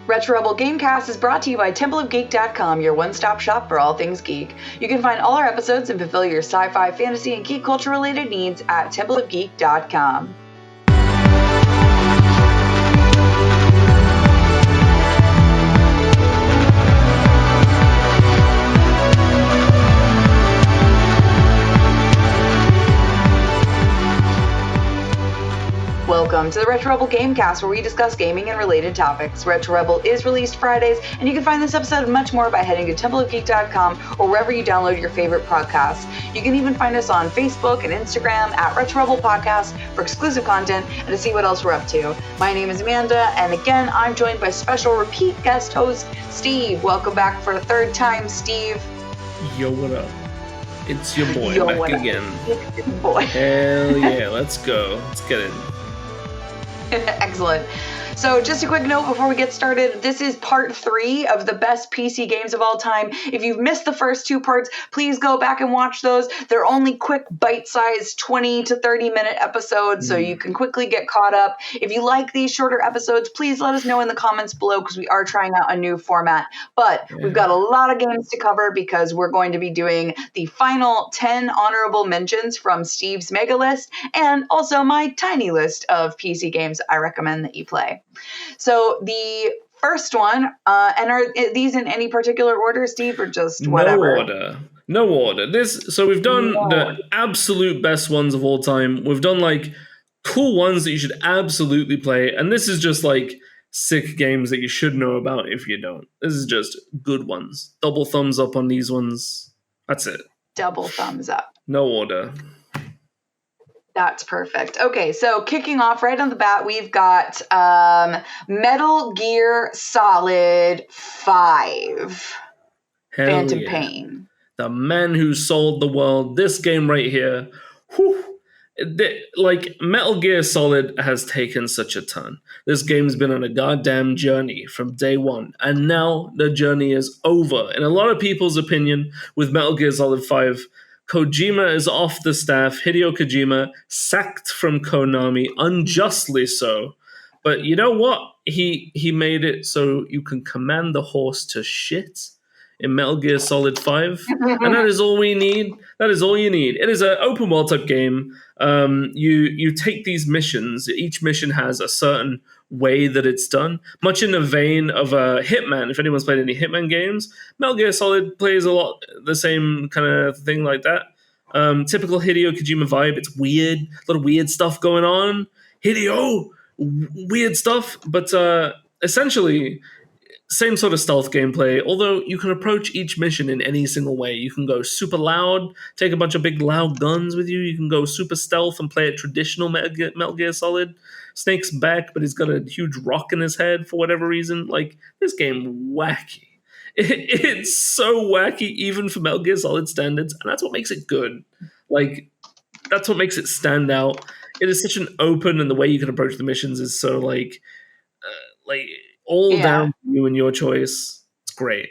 Retro Rebel Gamecast is brought to you by templeofgeek.com, your one-stop shop for all things geek. You can find all our episodes and fulfill your sci-fi, fantasy, and geek culture-related needs at templeofgeek.com. Welcome to the Retro Rebel Gamecast, where we discuss gaming and related topics. Retro Rebel is released Fridays, and you can find this episode and much more by heading to templeofgeek.com or wherever you download your favorite podcasts. You can even find us on Facebook and Instagram at Retro Rebel Podcast for exclusive content and to see what else we're up to. My name is Amanda, and again, I'm joined by special repeat guest host, Steve. Welcome back for a third time, Steve. Yo, what up? It's your boy back again. It's your boy. Hell yeah, let's go. Let's get it. Excellent. So just a quick note before we get started, this is part 3 of the best PC games of all time. If you've missed the first 2 parts, please go back and watch those. They're only quick, bite-sized 20 to 30-minute episodes, so you can quickly get caught up. If you like these shorter episodes, please let us know in the comments below, because we are trying out a new format. But we've got a lot of games to cover, because we're going to be doing the final 10 honorable mentions from Steve's mega list, and also my tiny list of PC games I recommend that you play. So the first one, and are these in any particular order, Steve, or just whatever? No order. So we've done the absolute best ones of all time. We've done like cool ones that you should absolutely play, and this is just like sick games that you should know about if you don't. This is just good ones. Double thumbs up on these ones. That's it. Double thumbs up. No order. That's perfect. Okay, so kicking off right on the bat, we've got Metal Gear Solid 5. Phantom Pain. The man who sold the world. This game right here. Whew, like, Metal Gear Solid has taken such a ton. This game's been on a goddamn journey from day one, and now the journey is over. In a lot of people's opinion, with Metal Gear Solid 5, Kojima is off the staff. Hideo Kojima sacked from Konami, unjustly so. But you know what? He made it so you can command the horse to shit in Metal Gear Solid 5. And that is all we need. That is all you need. It is an open world type game. You take these missions. Each mission has a certain way that it's done, much in the vein of Hitman. If anyone's played any Hitman games, Metal Gear Solid plays a lot the same kind of thing like that. Typical Hideo Kojima vibe. It's weird, a lot of weird stuff going on. Hideo, weird stuff, but essentially same sort of stealth gameplay, although you can approach each mission in any single way. You can go super loud, take a bunch of big loud guns with you. You can go super stealth and play a traditional Metal Gear Solid. Snake's back, but he's got a huge rock in his head for whatever reason. Like, this game, wacky. It's so wacky, even for Metal Gear Solid standards, and that's what makes it good. Like, that's what makes it stand out. It is such an open, and the way you can approach the missions is so, like down to you and your choice. It's great.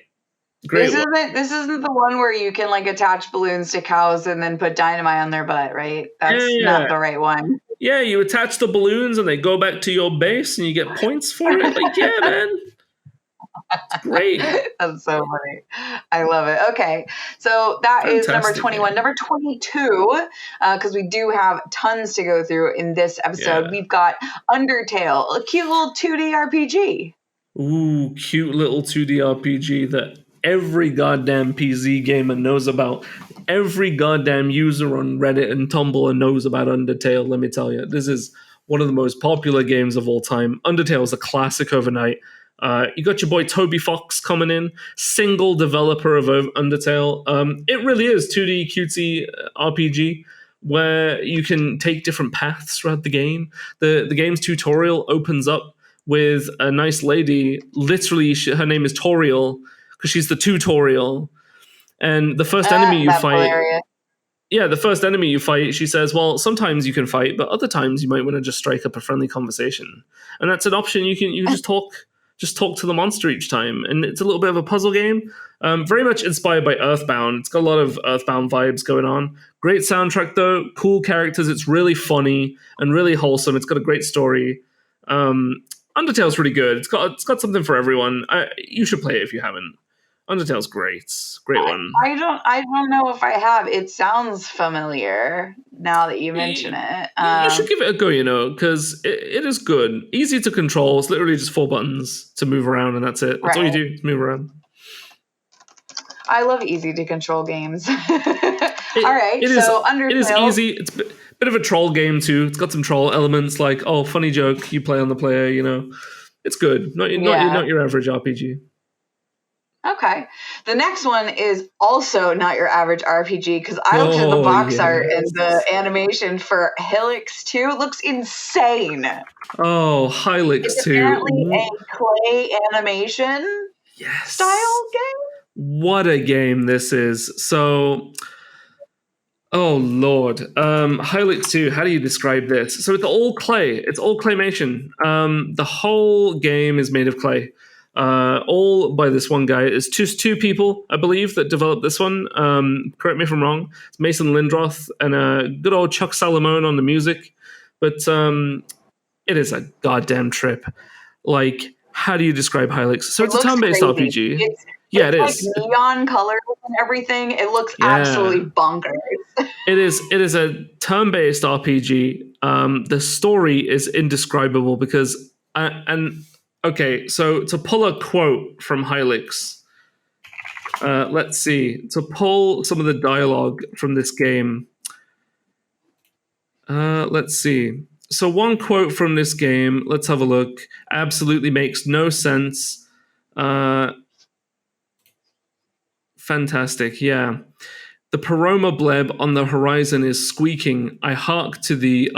Great. This isn't the one where you can like attach balloons to cows and then put dynamite on their butt, right? That's not the right one. Yeah, you attach the balloons and they go back to your base and you get points for it. Like, yeah, man. It's great. That's so funny. I love it. Okay. So that is number 21. Number 22, because we do have tons to go through in this episode. We've got Undertale, a cute little 2D RPG. Ooh, cute little 2D RPG that every goddamn PC gamer knows about. Every goddamn user on Reddit and Tumblr knows about Undertale, let me tell you. This is one of the most popular games of all time. Undertale is a classic overnight. You got your boy Toby Fox coming in, single developer of Undertale. It really is 2D cutesy RPG where you can take different paths throughout the game. The game's tutorial opens up with a nice lady. Literally, her name is Toriel because she's the tutorial. And the first enemy you fight... Hilarious. Yeah, the first enemy you fight, she says, well, sometimes you can fight, but other times you might want to just strike up a friendly conversation. And that's an option. You can just talk to the monster each time. And it's a little bit of a puzzle game. Very much inspired by Earthbound. It's got a lot of Earthbound vibes going on. Great soundtrack, though. Cool characters. It's really funny and really wholesome. It's got a great story. Undertale's really good. It's got something for everyone. You should play it if you haven't. Undertale's great. Great one. I don't know if I have. It sounds familiar now that you mention it. You should give it a go, because it is good. Easy to control. It's literally just 4 buttons to move around, and that's it. That's all you do, is move around. I love easy to control games. All right, so Undertale. It is easy. It's a bit of a troll game too. It's got some troll elements, like funny joke you play on the player. It's good. Not your average RPG. Okay. The next one is also not your average RPG, because I looked at the box art and the animation for Helix 2. It looks insane. Oh, Helix 2. It's apparently a clay animation style game. What a game this is. So, oh Lord. Helix 2, how do you describe this? So it's all clay. It's all claymation. The whole game is made of clay. All by this one guy. It's just 2 people, I believe, that developed this one. Correct me if I'm wrong. It's Mason Lindroth and good old Chuck Salamone on the music. But it is a goddamn trip. Like, how do you describe Helix? So it's a turn-based RPG. It is. Like neon colors and everything. It looks absolutely bonkers. It is a turn-based RPG. The story is indescribable because okay, so to pull a quote from Helix, let's see. To pull some of the dialogue from this game, let's see. So one quote from this game, let's have a look. Absolutely makes no sense. Fantastic, yeah. The Paroma bleb on the horizon is squeaking. I hark to the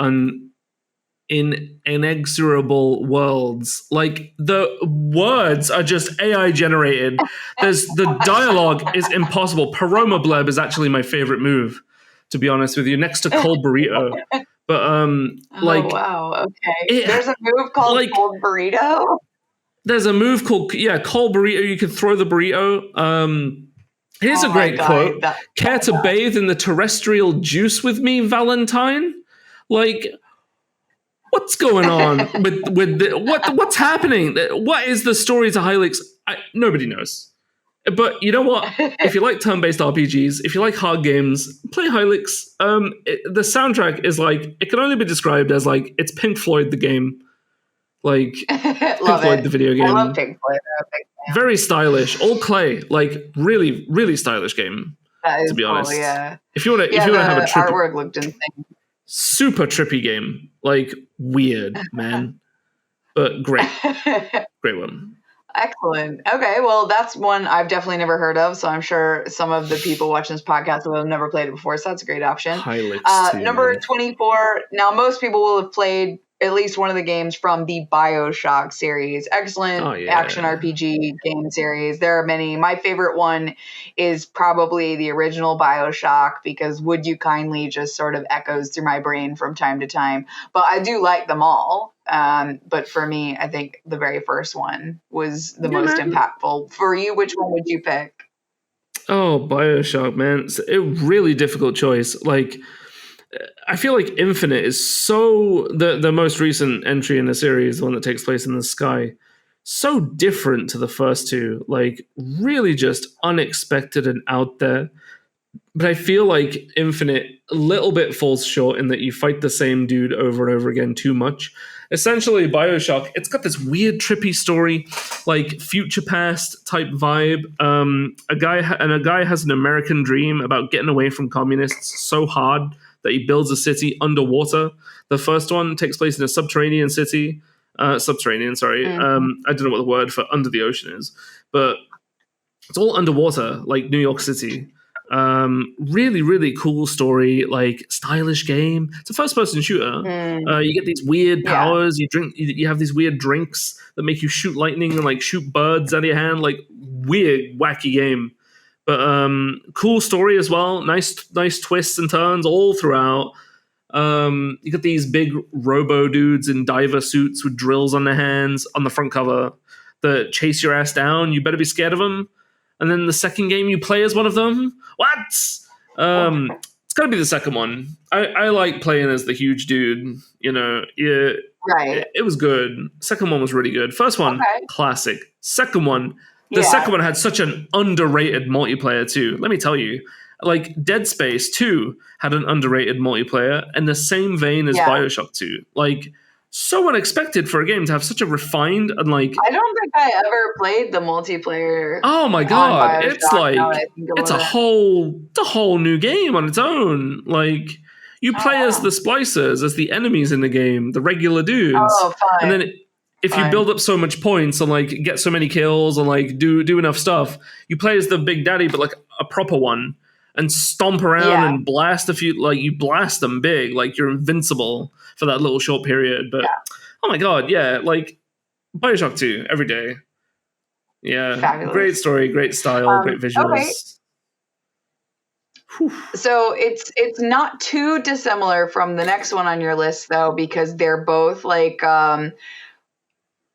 inexorable worlds. Like, the words are just AI generated. The dialogue is impossible. Paroma bleb is actually my favorite move, to be honest with you, next to cold burrito. But wow, okay. There's a move called cold burrito. There's a move called cold burrito. You can throw the burrito. Here's a great quote. Care to bathe in the terrestrial juice with me, Valentine? Like, what's going on what's happening? What is the story to Helix? Nobody knows. But you know what? If you like turn-based RPGs, if you like hard games, play Helix. The soundtrack is it can only be described as it's Pink Floyd the game. Like Pink Floyd the video game. I love Pink Floyd. Very stylish, all clay. Really, really stylish game. That is to be honest, cool, yeah. If you want to have a trippy, artwork looked insane. Super trippy game, weird, man, but great, great one. Excellent. Okay, well, that's one I've definitely never heard of, so I'm sure some of the people watching this podcast will have never played it before, so that's a great option. Number 24. Now, most people will have played at least one of the games from the BioShock series. Excellent action RPG game series. There are many. My favorite one is probably the original BioShock, because Would You Kindly just sort of echoes through my brain from time to time. But I do like them all. But for me, I think the very first one was the most impactful. For you, which one would you pick? Oh, BioShock, man. It's a really difficult choice. I feel like Infinite is so the most recent entry in the series, the one that takes place in the sky, so different to the first two. Really just unexpected and out there. But I feel like Infinite a little bit falls short in that you fight the same dude over and over again too much. Essentially, BioShock, it's got this weird, trippy story, future past type vibe. A guy has an American dream about getting away from communists so hard that he builds a city underwater. The first one takes place in a subterranean city. Subterranean, sorry. Mm-hmm. I don't know what the word for under the ocean is, but it's all underwater, like New York City. Really, really cool story, stylish game. It's a first-person shooter. You get these weird powers. You have these weird drinks that make you shoot lightning and shoot birds out of your hand. Weird, wacky game. But cool story as well. Nice twists and turns all throughout. You got these big robo dudes in diver suits with drills on their hands on the front cover that chase your ass down. You better be scared of them. And then the second game you play as one of them. What? It's got to be the second one. I like playing as the huge dude. Right. It was good. Second one was really good. First one, Okay. classic. Second one, the Yeah. second one had such an underrated multiplayer too. Let me tell you, like Dead Space 2 had an underrated multiplayer in the same vein as Yeah. BioShock 2. Like so unexpected for a game to have such a refined and like I don't think I ever played the multiplayer oh my on god, it's BioShock now that I like think it's about it. a whole new game on its own. Like you Oh, play as wow. the splicers, as the enemies in the game, the regular dudes, Oh, and fine. then if you Fine. build up so much points and like get so many kills and like do enough stuff, you play as the big daddy, but like a proper one, and stomp around Yeah. and blast a few. Like you blast them big, like you're invincible for that little short period. But Yeah. oh my god, yeah, like BioShock 2 every day. Yeah, great Fabulous. story, great style, great Okay. visuals. Whew. So it's not too dissimilar from the next one on your list though, because they're both like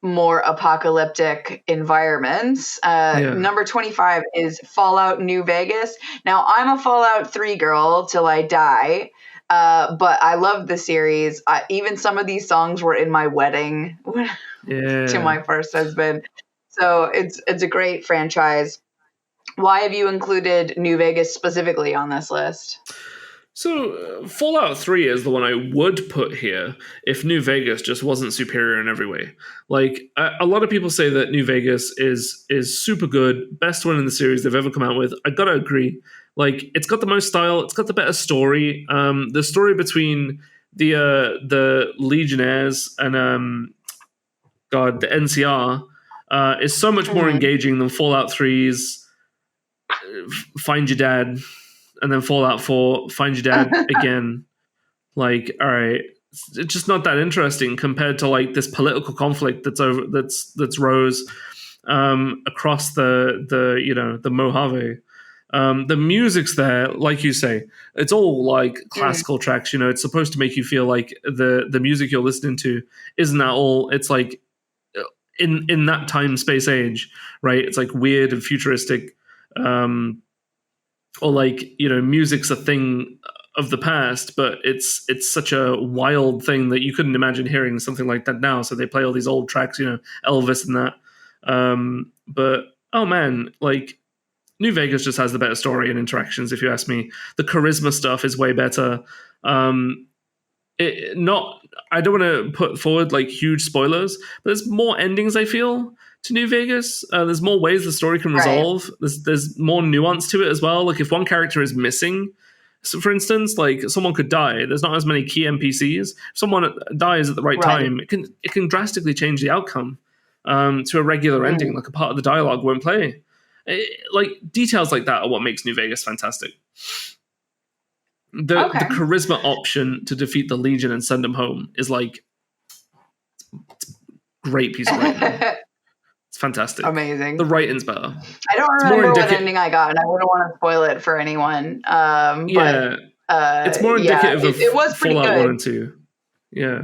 more apocalyptic environments. Yeah, Number 25 is Fallout New Vegas. Now, I'm a Fallout 3 girl till I die, but I love the series. Even some of these songs were in my wedding to yeah. my first husband. So it's a great franchise. Why have you included New Vegas specifically on this list? So Fallout 3 is the one I would put here if New Vegas just wasn't superior in every way. Like a lot of people say that New Vegas is super good, best one in the series they've ever come out with. I gotta agree. Like it's got the most style, it's got the better story. The story between the Legionnaires and the NCR is so much more Mm-hmm. engaging than Fallout 3's Find Your Dad, and then Fallout 4 Find Your Dad again. Like, all right, it's just not that interesting compared to like this political conflict that's rose across the Mojave. The music's there, like you say, it's all like Mm, classical tracks. You know, it's supposed to make you feel like the music you're listening to isn't that all. It's like in that time space age, right? It's like weird and futuristic, or like music's a thing of the past, but it's such a wild thing that you couldn't imagine hearing something like that now. So they play all these old tracks, Elvis and that. But oh man, like New Vegas just has the better story and interactions. If you ask me, the charisma stuff is way better. Um, it not I don't want to put forward like huge spoilers, but there's more endings I feel to New Vegas. There's more ways the story can right. resolve. There's more nuance to it as well. Like if one character is missing, so for instance, like someone could die. There's not as many key NPCs. If someone dies at the right Right. time, it can drastically change the outcome to a regular Mm, ending. Like a part of the dialogue won't play. Like details like that are what makes New Vegas fantastic. The okay. charisma option to defeat the Legion and send them home is like great piece of writing. It's fantastic. Amazing. The writing's better. I don't It's more remember what indicative. ending I got, and I wouldn't want to spoil it for anyone. Yeah, But it's more yeah, indicative of it was pretty Fallout One good. and Two. Yeah,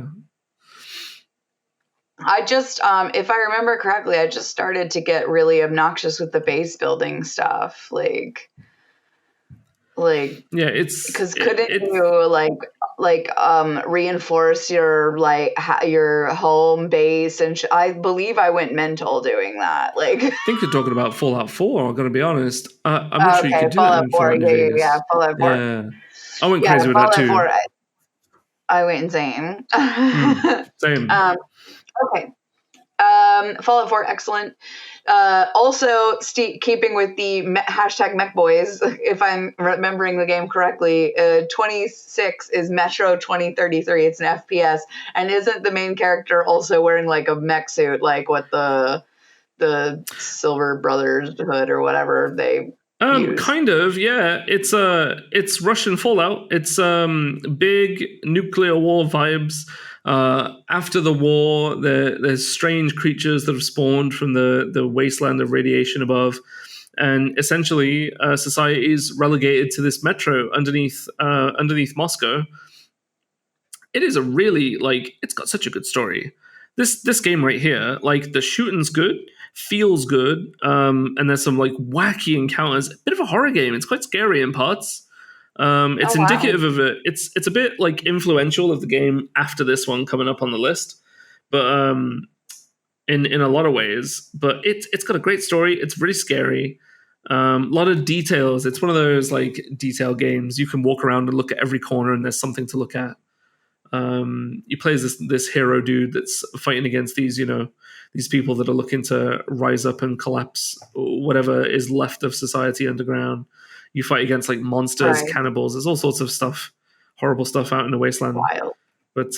I just, if I remember correctly, I just started to get really obnoxious with the base building stuff, like yeah. It's because it, couldn't it. you reinforce your your home base and I believe I went mental doing that. Like I think you're talking about Fallout Four. I'm gonna be honest. I'm not sure you okay, could do that Fallout in 4, Fallout New yeah, Vegas. Fallout 4, Yeah, I went yeah, crazy with that Fallout 4. too. I went insane. Same. Okay. Fallout 4, excellent. Also, keeping with the hashtag Mech Boys, if I'm remembering the game correctly, 26 is Metro 2033. It's an FPS, and isn't the main character also wearing like a mech suit, like what the Silver Brothers hood or whatever they use? Kind of, yeah. It's Russian Fallout. It's big nuclear war vibes. After the war, there's strange creatures that have spawned from the wasteland of radiation above, and essentially, society is relegated to this metro underneath Moscow. It is a really like it's got such a good story. This game right here, like the shooting's good, feels good, and there's some like wacky encounters. A bit of a horror game. It's quite scary in parts. It's Oh wow. indicative of it. It's a bit like influential of the game after this one coming up on the list. but in a lot of ways. But it's got a great story. It's really scary. A lot of details. It's one of those like detail games. You can walk around and look at every corner, and there's something to look at. You play as this hero dude that's fighting against these people that are looking to rise up and collapse whatever is left of society underground. You fight against like monsters, Right. cannibals. There's all sorts of stuff, horrible stuff out in the wasteland. Wild. But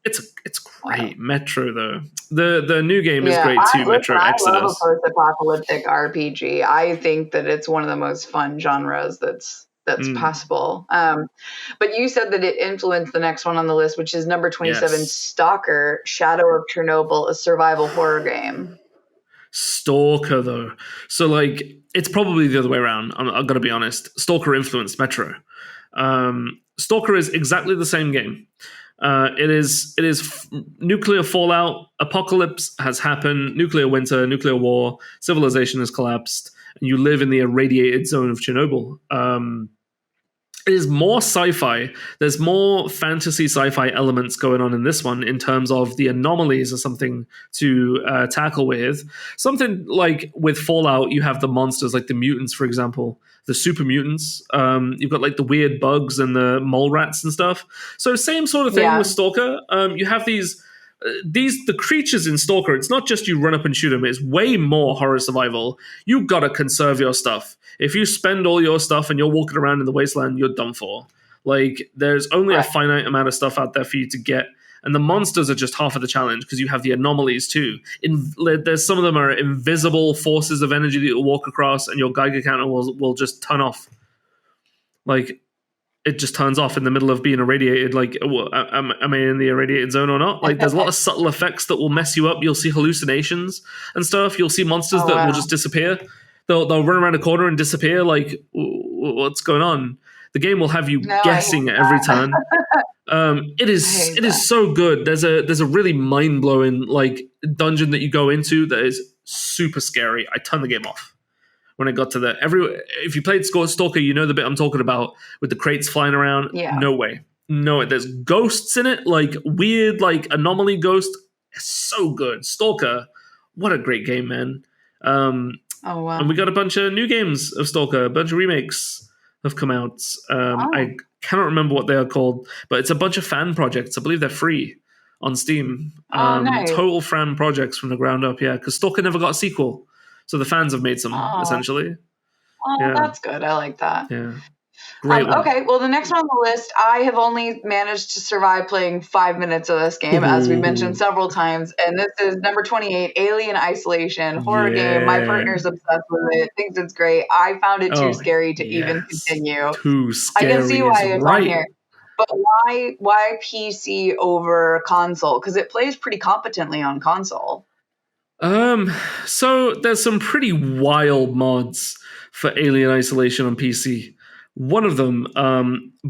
it's great. Metro though, the new game is Yeah, great too. Metro I love a Exodus. post-apocalyptic RPG. I think that it's one of the most fun genres that's possible. But you said that it influenced the next one on the list, which is number 27, Yes. Stalker: Shadow of Chernobyl, a survival horror game. Stalker though, so like it's probably the other way around. I'm gonna be honest. Stalker influenced Metro. Stalker is exactly the same game. It is nuclear fallout, apocalypse has happened, nuclear winter, nuclear war, civilization has collapsed, and you live in the irradiated zone of Chernobyl. It is more sci-fi. There's more fantasy sci-fi elements going on in this one in terms of the anomalies or something to tackle with. Something like with Fallout, you have the monsters like the mutants, for example, the super mutants. You've got like the weird bugs and the mole rats and stuff. So same sort of thing Yeah. with Stalker. You have these the creatures in Stalker. It's not just you run up and shoot them. It's way more horror survival. You gotta conserve your stuff. If you spend all your stuff and you're walking around in the wasteland, you're done for. Like there's only a Right. finite amount of stuff out there for you to get. And the monsters are just half of the challenge because you have the anomalies too. There's some of them are invisible forces of energy that you'll walk across, and your Geiger counter will just turn off. Like it just turns off in the middle of being irradiated. Like, am I in the irradiated zone or not? Like, there's a lot of subtle effects that will mess you up. You'll see hallucinations and stuff. You'll see monsters that will just disappear. They'll run around a corner and disappear. Like, what's going on? The game will have you guessing at every turn. It is so good. There's a really mind blowing like dungeon that you go into that is super scary. I turned the game off when I got to that. If you played Stalker, you know the bit I'm talking about with the crates flying around. Yeah. No way. No, there's ghosts in it, like weird, like anomaly ghost. It's so good. Stalker, what a great game, man. Oh wow. And we got a bunch of new games of Stalker, a bunch of remakes have come out. I cannot remember what they are called, but it's a bunch of fan projects. I believe they're free on Steam. Nice. Total fan projects from the ground up, yeah, because Stalker never got a sequel. So the fans have made some, essentially. Oh, that's good. I like that. Yeah. Great one. Okay, well, the next one on the list, I have only managed to survive playing 5 minutes of this game, as we mentioned several times, and this is number 28, Alien Isolation, horror game. My partner's obsessed with it, thinks it's great. I found it too scary to even continue. Too scary. I can see why it's on here. But why PC over console? Because it plays pretty competently on console. So there's some pretty wild mods for Alien Isolation on PC. One of them,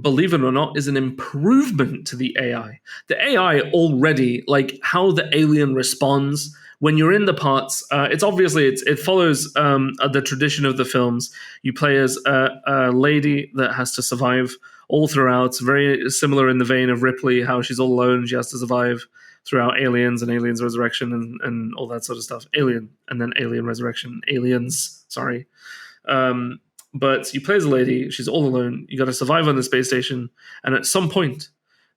believe it or not, is an improvement to the AI. The AI already, like how the alien responds when you're in the parts, it follows the tradition of the films. You play as a lady that has to survive all throughout. Very similar in the vein of Ripley, how she's all alone, she has to survive throughout Aliens and Aliens Resurrection and all that sort of stuff. Alien and then Alien Resurrection. Aliens, sorry. But you play as a lady, she's all alone, you got to survive on the space station, and at some point,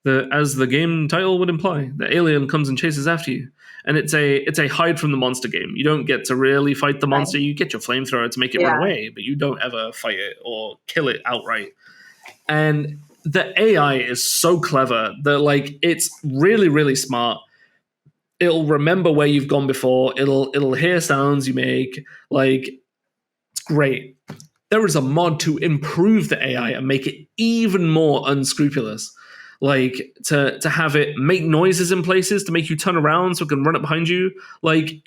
as the game title would imply, the alien comes and chases after you. And it's a hide from the monster game. You don't get to really fight the monster. You get your flamethrower to make it run away, but you don't ever fight it or kill it outright. And the AI is so clever that like it's really, really smart. It'll remember where you've gone before. It'll hear sounds you make. Like it's great. There is a mod to improve the AI and make it even more unscrupulous. Like to have it make noises in places to make you turn around so it can run up behind you. Like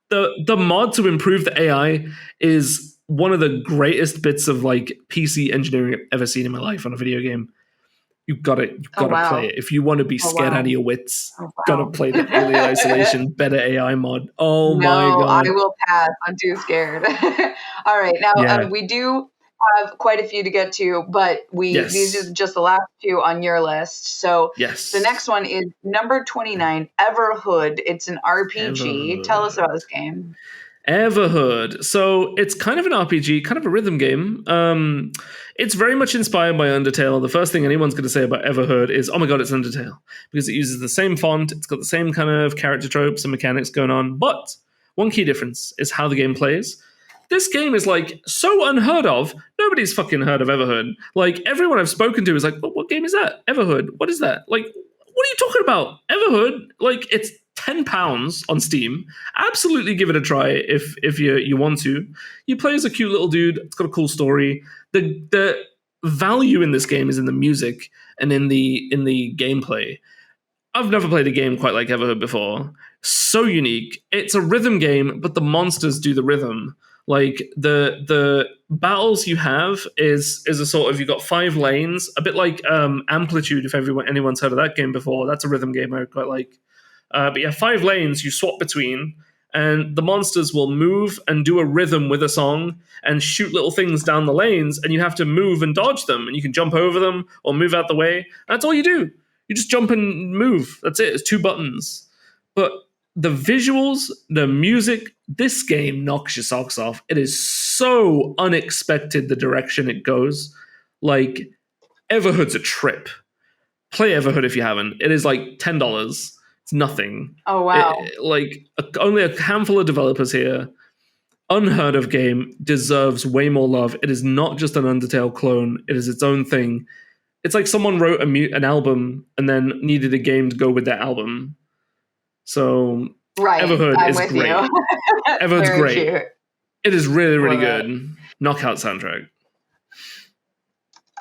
the mod to improve the AI is one of the greatest bits of like PC engineering I've ever seen in my life on a video game. You've got to play it. If you want to be scared out of your wits, gotta play the Alien Isolation better AI mod. Oh my god. I will pass. I'm too scared. All right. Now we do have quite a few to get to, but these are just the last two on your list. So Yes. the next one is number 29, Everhood. It's an RPG. Tell us about this game. Everhood. So it's kind of an RPG, kind of a rhythm game. It's very much inspired by Undertale. The first thing anyone's going to say about Everhood is, oh my god, it's Undertale. Because it uses the same font, it's got the same kind of character tropes and mechanics going on. But one key difference is how the game plays. This game is like so unheard of. Nobody's fucking heard of Everhood. Like everyone I've spoken to is like, what game is that? Everhood. What is that? Like, what are you talking about? Everhood? Like it's £10 on Steam. Absolutely give it a try if you want to. You play as a cute little dude. It's got a cool story. The value in this game is in the music and in the gameplay. I've never played a game quite like Everhood before. So unique. It's a rhythm game, but the monsters do the rhythm. Like the battles you have is a sort of, you've got 5 lanes, a bit like Amplitude. If anyone's heard of that game before, that's a rhythm game I quite like. But yeah, 5 lanes you swap between, and the monsters will move and do a rhythm with a song and shoot little things down the lanes, and you have to move and dodge them, and you can jump over them or move out the way. That's all you do. You just jump and move. That's it. It's 2 buttons. But the visuals, the music, this game knocks your socks off. It is so unexpected, the direction it goes. Like, Everhood's a trip. Play Everhood if you haven't. It is like $10. It's nothing. Oh, wow. Only a handful of developers here. Unheard of game, deserves way more love. It is not just an Undertale clone. It is its own thing. It's like someone wrote an album and then needed a game to go with that album. So right. Everhood is great. Everhood's great. Cute. It is really, really good. Knockout soundtrack.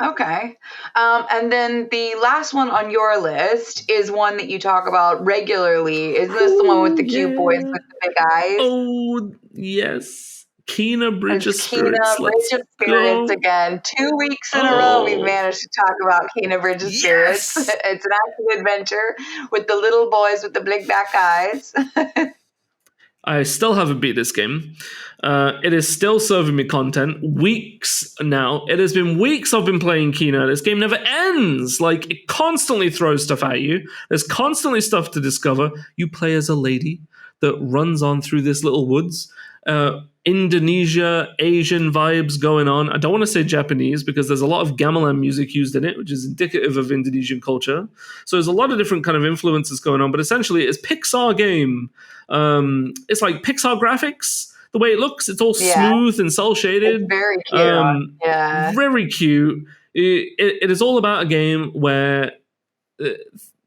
Okay. And then the last one on your list is one that you talk about regularly. Is this the one with the cute boys with the big eyes? Oh, yes. Kena Bridge of Spirits. Kena Bridge of Spirits again. 2 weeks in a row we've managed to talk about Kena Bridge of Spirits. It's an action adventure with the little boys with the big back eyes. I still haven't beat this game. It is still serving me content. Weeks now. It has been weeks I've been playing Kena. This game never ends. Like, it constantly throws stuff at you. There's constantly stuff to discover. You play as a lady that runs on through this little woods. Indonesia, Asian vibes going on. I don't want to say Japanese because there's a lot of gamelan music used in it, which is indicative of Indonesian culture. So there's a lot of different kind of influences going on, but essentially it's Pixar game. It's like Pixar graphics. The way it looks, it's all smooth and cel-shaded. It's very cute. Very cute. It is all about a game where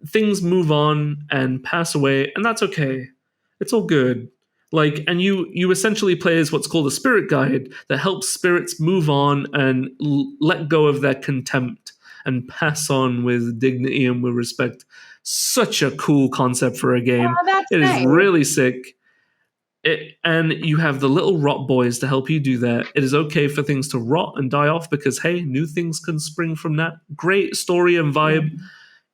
things move on and pass away, and that's okay. It's all good. Like, and you essentially play as what's called a spirit guide that helps spirits move on and let go of their contempt and pass on with dignity and with respect. Such a cool concept for a game. It is really sick. And you have the little rot boys to help you do that. It is okay for things to rot and die off because, hey, new things can spring from that. Great story and vibe.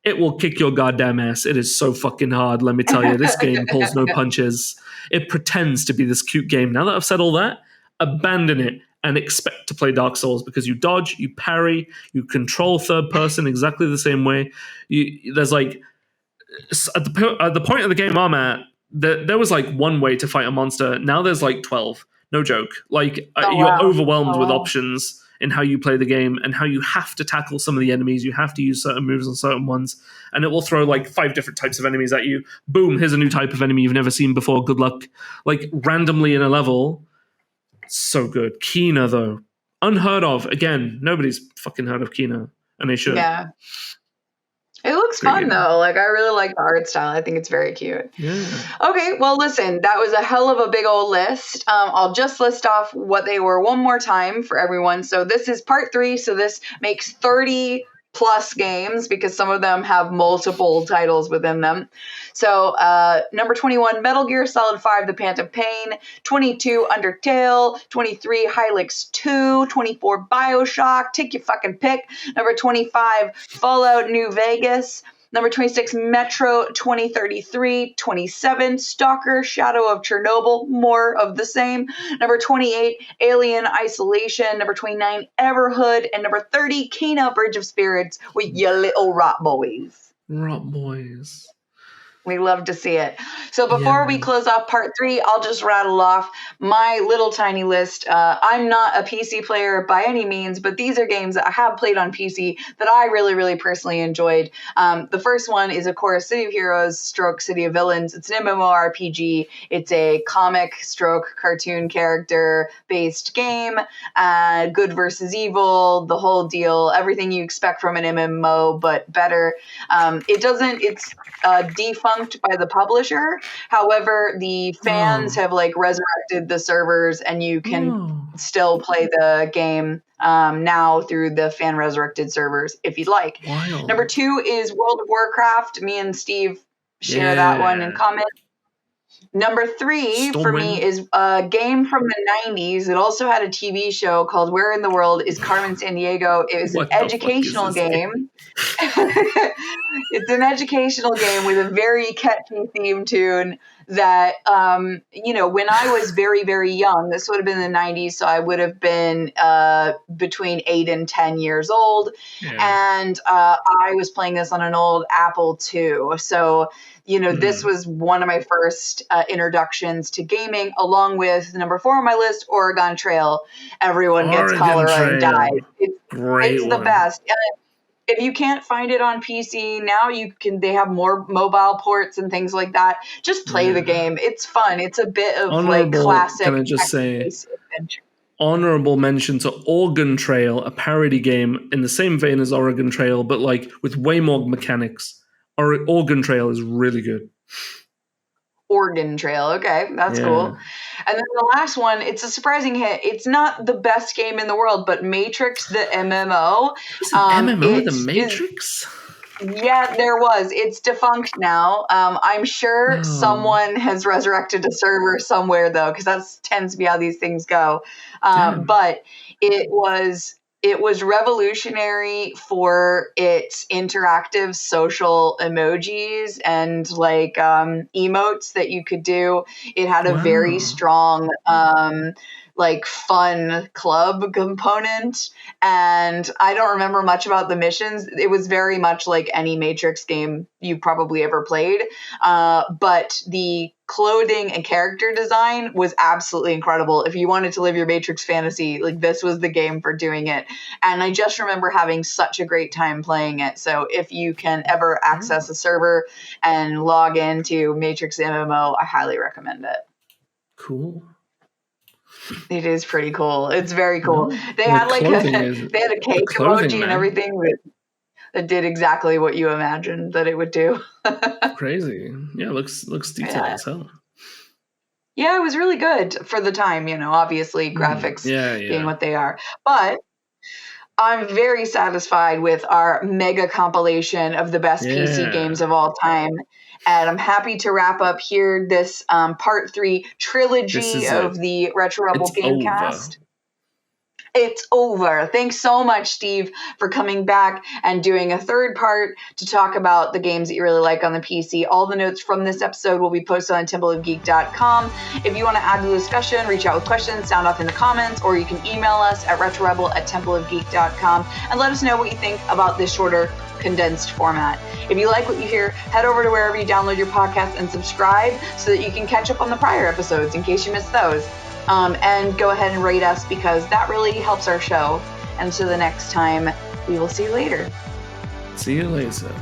It will kick your goddamn ass. It is so fucking hard, let me tell you. This game pulls no punches. It pretends to be this cute game. Now that I've said all that, abandon it and expect to play Dark Souls because you dodge, you parry, you control third person exactly the same way. There's like, at the point of the game I'm at, there was like one way to fight a monster. Now there's like 12. No joke. Like, you're overwhelmed with options in how you play the game and how you have to tackle some of the enemies. You have to use certain moves on certain ones, and it will throw like 5 different types of enemies at you. Boom, here's a new type of enemy you've never seen before. Good luck. Like, randomly in a level. So good. Kena, though. Unheard of. Again, nobody's fucking heard of Kena, and they should. Yeah. It looks fun, though. Like, I really like the art style. I think it's very cute. Yeah. Okay, well, listen, that was a hell of a big old list. I'll just list off what they were one more time for everyone. So this is part 3. So this makes 30 plus games because some of them have multiple titles within them. So number 21, Metal Gear Solid 5, The Phantom Pain. 22, Undertale. 23, Hylix 2. 24, Bioshock. Take your fucking pick. Number 25, Fallout New Vegas. Number 26, Metro 2033. 27, Stalker, Shadow of Chernobyl, more of the same. Number 28, Alien Isolation. Number 29, Everhood. And number 30, Kena Bridge of Spirits with your little rot boys. Rot boys. We love to see it. So before we close off part 3, I'll just rattle off my little tiny list. I'm not a PC player by any means, but these are games that I have played on PC that I really, really personally enjoyed. The first one is, of course, City of Heroes stroke City of Villains. It's an MMORPG. It's a comic stroke cartoon character based game. Good versus evil, the whole deal, everything you expect from an MMO, but better. It's defunct by the publisher. However, the fans have resurrected the servers, and you can still play the game now through the fan resurrected servers if you'd like. Wild. Number 2 is World of Warcraft. Me and Steve share that one in common. Number 3 for me is a game from the 90s. It also had a TV show called Where in the World is Carmen Sandiego. It was an educational game. It's an educational game with a very catchy theme tune that, when I was very, very young, this would have been the 90s, so I would have been between 8 and 10 years old. Yeah. And I was playing this on an old Apple II. So, this was one of my first introductions to gaming, along with number 4 on my list, Oregon Trail. Everyone gets cholera and dies. It's the best. And if you can't find it on PC now, they have more mobile ports and things like that. Just play the game. It's fun. It's a bit of classic. Can I just say adventure. Honorable mention to Oregon Trail, a parody game in the same vein as Oregon Trail, but with way more mechanics. Oregon Trail is really good. Oregon Trail. Okay, that's cool. And then the last one, it's a surprising hit. It's not the best game in the world, but Matrix, the MMO. Is an MMO the Matrix? Yeah, there was. It's defunct now. I'm sure someone has resurrected a server somewhere, though, because that tends to be how these things go. But it was revolutionary for its interactive social emojis and emotes that you could do. It had a very strong fun club component, and I don't remember much about the missions. It was very much like any Matrix game you probably ever played, but the clothing and character design was absolutely incredible. If you wanted to live your Matrix fantasy, this was the game for doing it. And I just remember having such a great time playing it. So if you can ever access a server and log into Matrix MMO, I highly recommend it. Cool. It is pretty cool. It's very cool. They had a cake emoji and everything that did exactly what you imagined that it would do. Crazy. Yeah, looks detailed as hell. Yeah, it was really good for the time, obviously graphics being what they are. But I'm very satisfied with our mega compilation of the best PC games of all time. And I'm happy to wrap up here this part 3 trilogy of the Retro Rebel Gamecast. It's over. Thanks so much, Steve, for coming back and doing a third part to talk about the games that you really like on the PC. All the notes from this episode will be posted on templeofgeek.com. If you want to add to the discussion, reach out with questions, sound off in the comments, or you can email us at retrorebel@templeofgeek.com and let us know what you think about this shorter, condensed format. If you like what you hear, head over to wherever you download your podcast and subscribe so that you can catch up on the prior episodes in case you missed those. And go ahead and rate us because that really helps our show. And so the next time, we will see you later. See you later.